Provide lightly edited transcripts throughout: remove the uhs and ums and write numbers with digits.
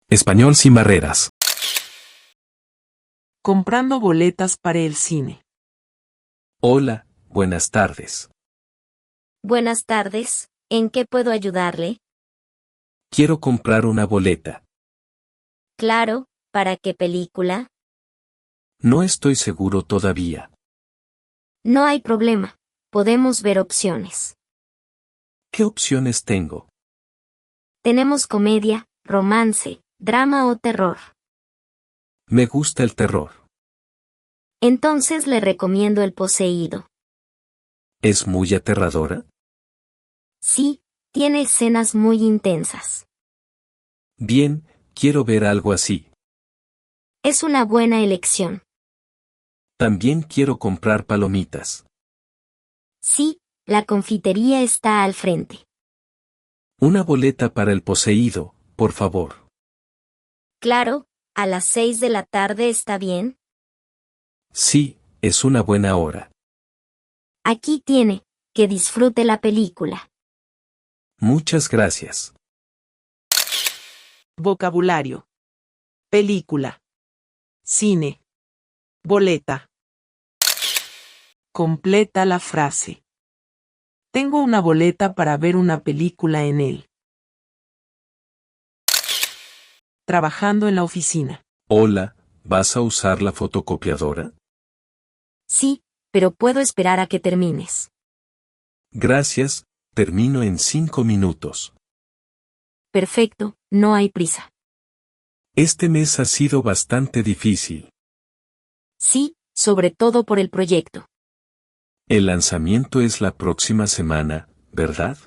Español sin barreras. Comprando boletas para el cine. Hola, buenas tardes. Buenas tardes, ¿en qué puedo ayudarle? Quiero comprar una boleta. Claro, ¿para qué película? No estoy seguro todavía. No hay problema, podemos ver opciones. ¿Qué opciones tengo? Tenemos comedia, romance, drama o terror. Me gusta el terror. Entonces le recomiendo El Poseído. ¿Es muy aterradora? Sí, tiene escenas muy intensas. Bien, quiero ver algo así. Es una buena elección. También quiero comprar palomitas. Sí, la confitería está al frente. Una boleta para El Poseído, por favor. Claro, a las 6 de la tarde está bien. Sí, es una buena hora. Aquí tiene, que disfrute la película. Muchas gracias. Vocabulario. Película. Cine. Boleta. Completa la frase. Tengo una boleta para ver una película en él. Trabajando en la oficina. Hola, ¿vas a usar la fotocopiadora? Sí, pero puedo esperar a que termines. Gracias, termino en 5 minutos. Perfecto, no hay prisa. Este mes ha sido bastante difícil. Sí, sobre todo por el proyecto. El lanzamiento es la próxima semana, ¿verdad?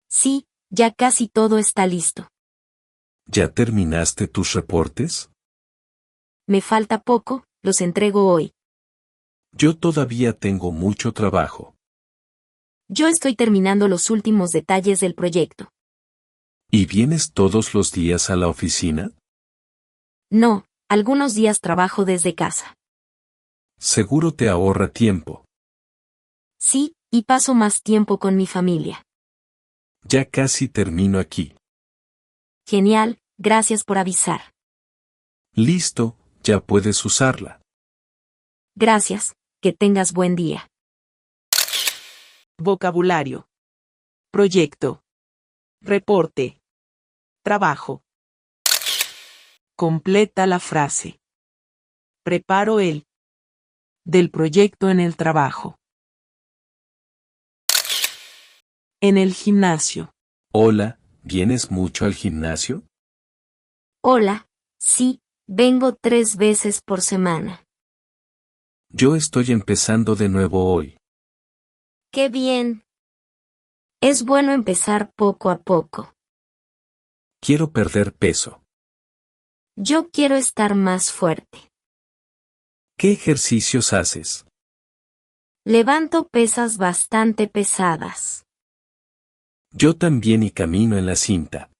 Sí, ya casi todo está listo. ¿Ya terminaste tus reportes? Me falta poco, los entrego hoy. Yo todavía tengo mucho trabajo. Yo estoy terminando los últimos detalles del proyecto. ¿Y vienes todos los días a la oficina? No, algunos días trabajo desde casa. Seguro te ahorra tiempo. Sí, y paso más tiempo con mi familia. Ya casi termino aquí. Genial, gracias por avisar. Listo, ya puedes usarla. Gracias, que tengas buen día. Vocabulario. Proyecto. Reporte. Trabajo. Completa la frase. Preparo el del proyecto en el trabajo. En el gimnasio. Hola, ¿vienes mucho al gimnasio? Hola, sí, vengo 3 veces por semana. Yo estoy empezando de nuevo hoy. ¡Qué bien! Es bueno empezar poco a poco. Quiero perder peso. Yo quiero estar más fuerte. ¿Qué ejercicios haces? Levanto pesas bastante pesadas. Yo también y camino en la cinta.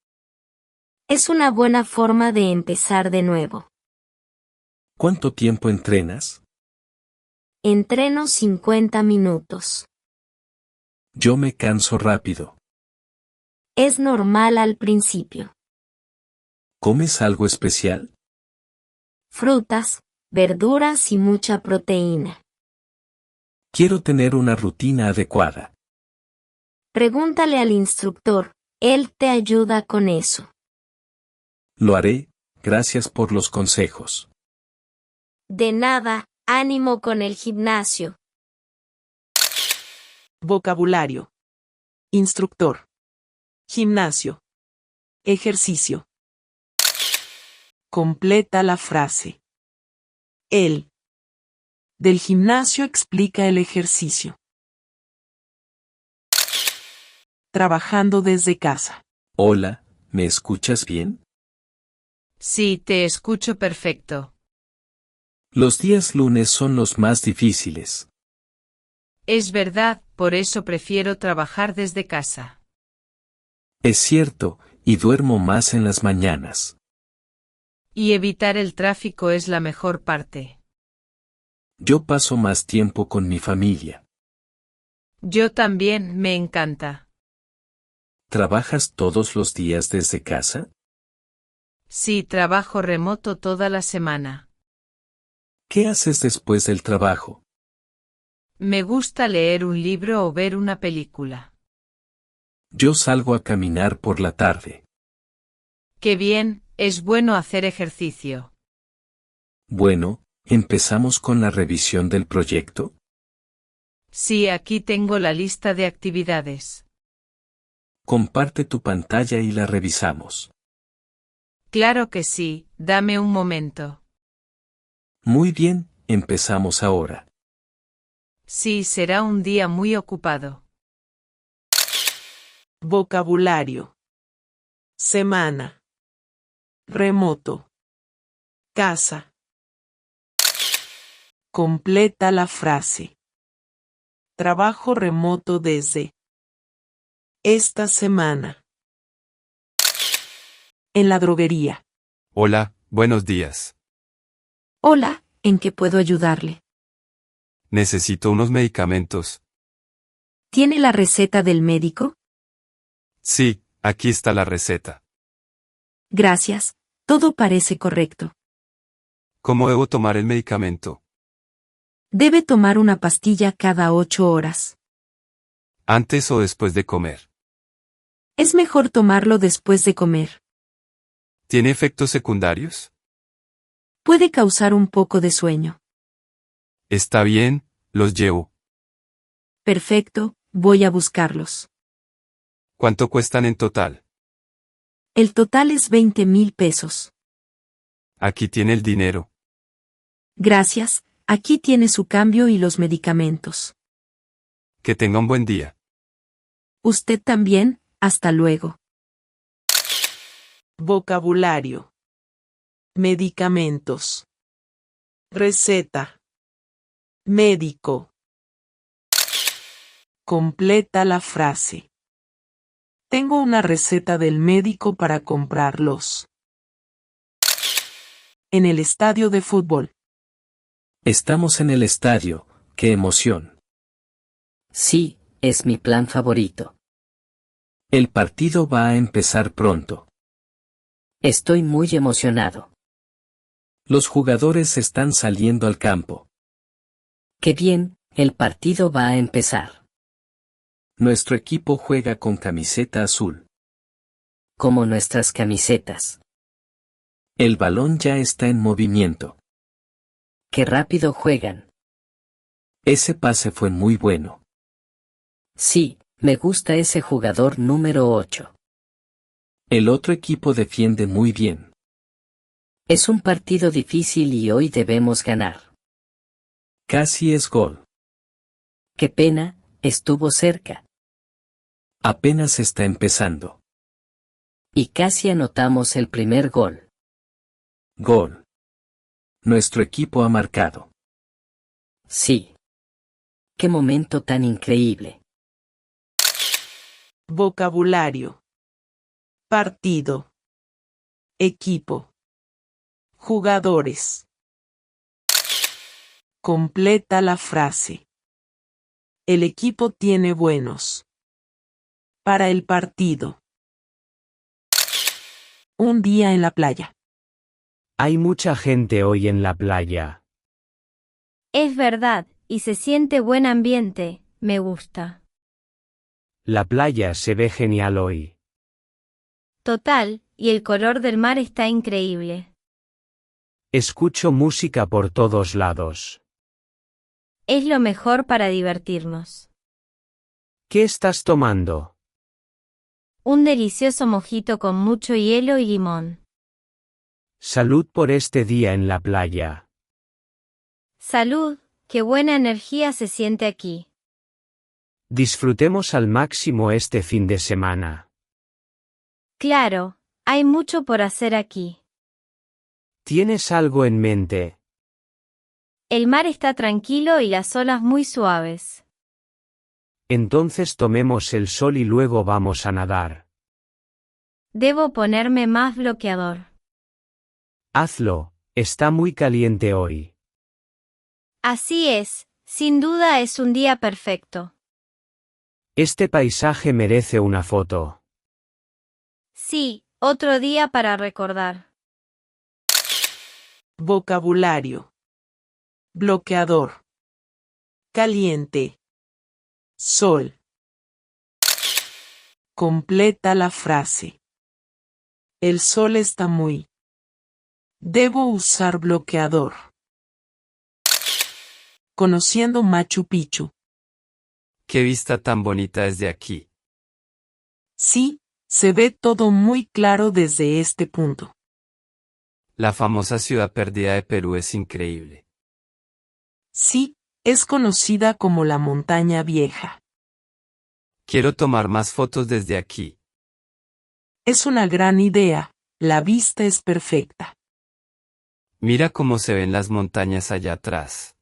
Es una buena forma de empezar de nuevo. ¿Cuánto tiempo entrenas? Entreno 50 minutos. Yo me canso rápido. Es normal al principio. ¿Comes algo especial? Frutas, verduras y mucha proteína. Quiero tener una rutina adecuada. Pregúntale al instructor, él te ayuda con eso. Lo haré, gracias por los consejos. De nada, ánimo con el gimnasio. Vocabulario. Instructor. Gimnasio. Ejercicio. Completa la frase. El del gimnasio explica el ejercicio. Trabajando desde casa. Hola, ¿me escuchas bien? Sí, te escucho perfecto. Los días lunes son los más difíciles. Es verdad, por eso prefiero trabajar desde casa. Es cierto, y duermo más en las mañanas. Y evitar el tráfico es la mejor parte. Yo paso más tiempo con mi familia. Yo también, me encanta. ¿Trabajas todos los días desde casa? Sí, trabajo remoto toda la semana. ¿Qué haces después del trabajo? Me gusta leer un libro o ver una película. Yo salgo a caminar por la tarde. Qué bien, es bueno hacer ejercicio. Bueno, ¿empezamos con la revisión del proyecto? Sí, aquí tengo la lista de actividades. Comparte tu pantalla y la revisamos. Claro que sí, dame un momento. Muy bien, empezamos ahora. Sí, será un día muy ocupado. Vocabulario. Semana. Remoto. Casa. Completa la frase. Trabajo remoto desde esta semana. En la droguería. Hola, buenos días. Hola, ¿en qué puedo ayudarle? Necesito unos medicamentos. ¿Tiene la receta del médico? Sí, aquí está la receta. Gracias, todo parece correcto. ¿Cómo debo tomar el medicamento? Debe tomar una pastilla cada 8 horas. ¿Antes o después de comer? Es mejor tomarlo después de comer. ¿Tiene efectos secundarios? Puede causar un poco de sueño. Está bien, los llevo. Perfecto, voy a buscarlos. ¿Cuánto cuestan en total? El total es 20,000 pesos. Aquí tiene el dinero. Gracias, aquí tiene su cambio y los medicamentos. Que tenga un buen día. Usted también, hasta luego. Vocabulario. Medicamentos. Receta. Médico. Completa la frase. Tengo una receta del médico para comprarlos. En el estadio de fútbol. Estamos en el estadio, ¡qué emoción! Sí, es mi plan favorito. El partido va a empezar pronto. Estoy muy emocionado. Los jugadores están saliendo al campo. Qué bien, el partido va a empezar. Nuestro equipo juega con camiseta azul. Como nuestras camisetas. El balón ya está en movimiento. Qué rápido juegan. Ese pase fue muy bueno. Sí, me gusta ese jugador número 8. El otro equipo defiende muy bien. Es un partido difícil y hoy debemos ganar. Casi es gol. Qué pena, estuvo cerca. Apenas está empezando. Y casi anotamos el primer gol. Gol. Nuestro equipo ha marcado. Sí. Qué momento tan increíble. Vocabulario. Partido. Equipo. Jugadores. Completa la frase. El equipo tiene buenos. Para el partido. Un día en la playa. Hay mucha gente hoy en la playa. Es verdad, y se siente buen ambiente, me gusta. La playa se ve genial hoy. Total, y el color del mar está increíble. Escucho música por todos lados. Es lo mejor para divertirnos. ¿Qué estás tomando? Un delicioso mojito con mucho hielo y limón. Salud por este día en la playa. Salud, qué buena energía se siente aquí. Disfrutemos al máximo este fin de semana. Claro, hay mucho por hacer aquí. ¿Tienes algo en mente? El mar está tranquilo y las olas muy suaves. Entonces tomemos el sol y luego vamos a nadar. Debo ponerme más bloqueador. Hazlo, está muy caliente hoy. Así es, sin duda es un día perfecto. Este paisaje merece una foto. Sí, otro día para recordar. Vocabulario. Bloqueador. Caliente. Sol. Completa la frase. El sol está muy. Debo usar bloqueador. Conociendo Machu Picchu. Qué vista tan bonita desde aquí. Sí, se ve todo muy claro desde este punto. La famosa ciudad perdida de Perú es increíble. Sí, es conocida como la Montaña Vieja. Quiero tomar más fotos desde aquí. Es una gran idea, la vista es perfecta. Mira cómo se ven las montañas allá atrás.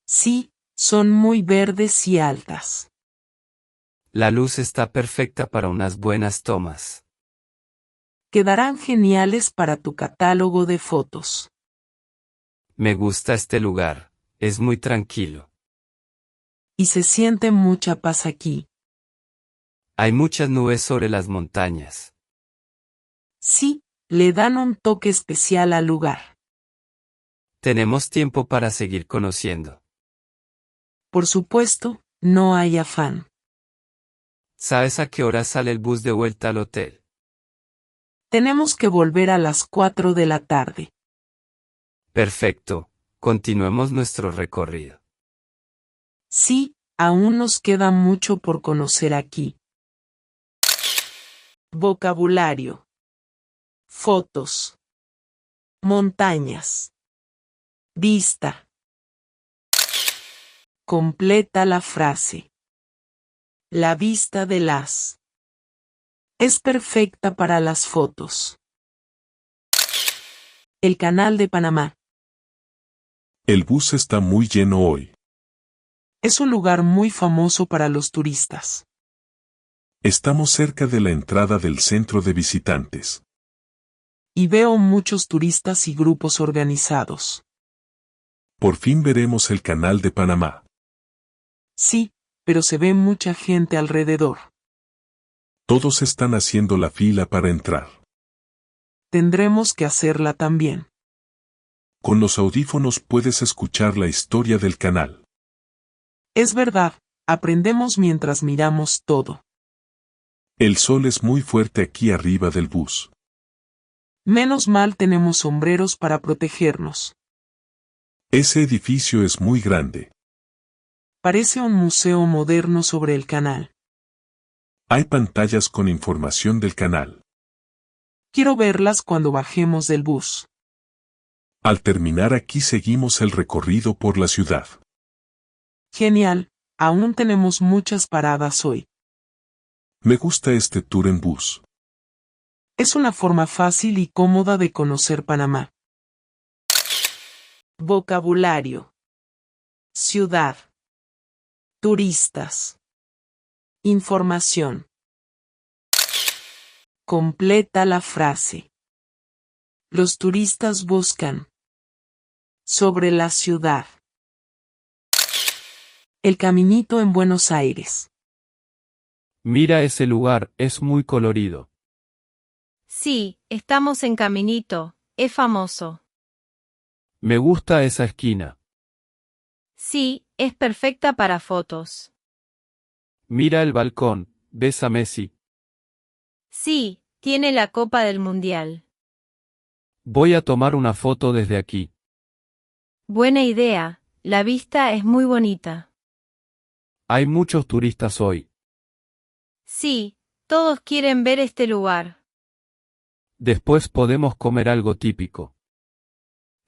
Sí, son muy verdes y altas. La luz está perfecta para unas buenas tomas. Quedarán geniales para tu catálogo de fotos. Me gusta este lugar, es muy tranquilo. Y se siente mucha paz aquí. Hay muchas nubes sobre las montañas. Sí, le dan un toque especial al lugar. Tenemos tiempo para seguir conociendo. Por supuesto, no hay afán. ¿Sabes a qué hora sale el bus de vuelta al hotel? Tenemos que volver a las 4 de la tarde. Perfecto, continuemos nuestro recorrido. Sí, aún nos queda mucho por conocer aquí. Vocabulario. Fotos. Montañas. Vista. Completa la frase. La vista de las. Es perfecta para las fotos. El Canal de Panamá. El bus está muy lleno hoy. Es un lugar muy famoso para los turistas. Estamos cerca de la entrada del centro de visitantes. Y veo muchos turistas y grupos organizados. Por fin veremos el Canal de Panamá. Sí, pero se ve mucha gente alrededor. Todos están haciendo la fila para entrar. Tendremos que hacerla también. Con los audífonos puedes escuchar la historia del canal. Es verdad, aprendemos mientras miramos todo. El sol es muy fuerte aquí arriba del bus. Menos mal tenemos sombreros para protegernos. Ese edificio es muy grande. Parece un museo moderno sobre el canal. Hay pantallas con información del canal. Quiero verlas cuando bajemos del bus. Al terminar aquí seguimos el recorrido por la ciudad. Genial, aún tenemos muchas paradas hoy. Me gusta este tour en bus. Es una forma fácil y cómoda de conocer Panamá. Vocabulario. Ciudad. Turistas. Información. Completa la frase. Los turistas buscan. Sobre la ciudad. El caminito en Buenos Aires. Mira ese lugar, es muy colorido. Sí, estamos en Caminito, es famoso. Me gusta esa esquina. Sí, es perfecta para fotos. Mira el balcón, ¿ves a Messi? Sí, tiene la Copa del Mundial. Voy a tomar una foto desde aquí. Buena idea, la vista es muy bonita. Hay muchos turistas hoy. Sí, todos quieren ver este lugar. Después podemos comer algo típico.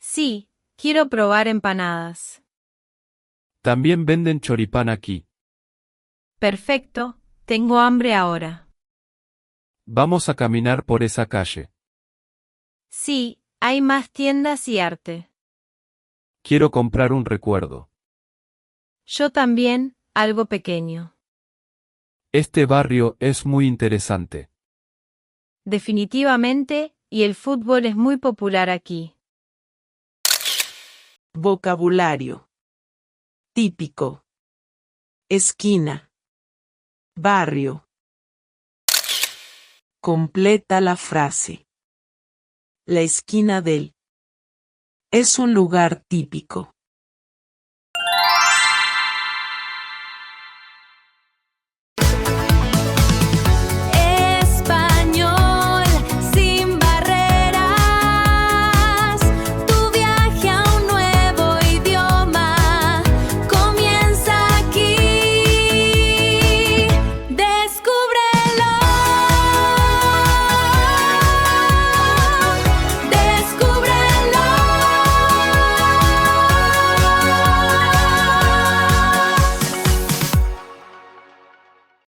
Sí, quiero probar empanadas. También venden choripán aquí. Perfecto, tengo hambre ahora. Vamos a caminar por esa calle. Sí, hay más tiendas y arte. Quiero comprar un recuerdo. Yo también, algo pequeño. Este barrio es muy interesante. Definitivamente, y el fútbol es muy popular aquí. Vocabulario. Típico. Esquina. Barrio. Completa la frase. La esquina del. Es un lugar típico.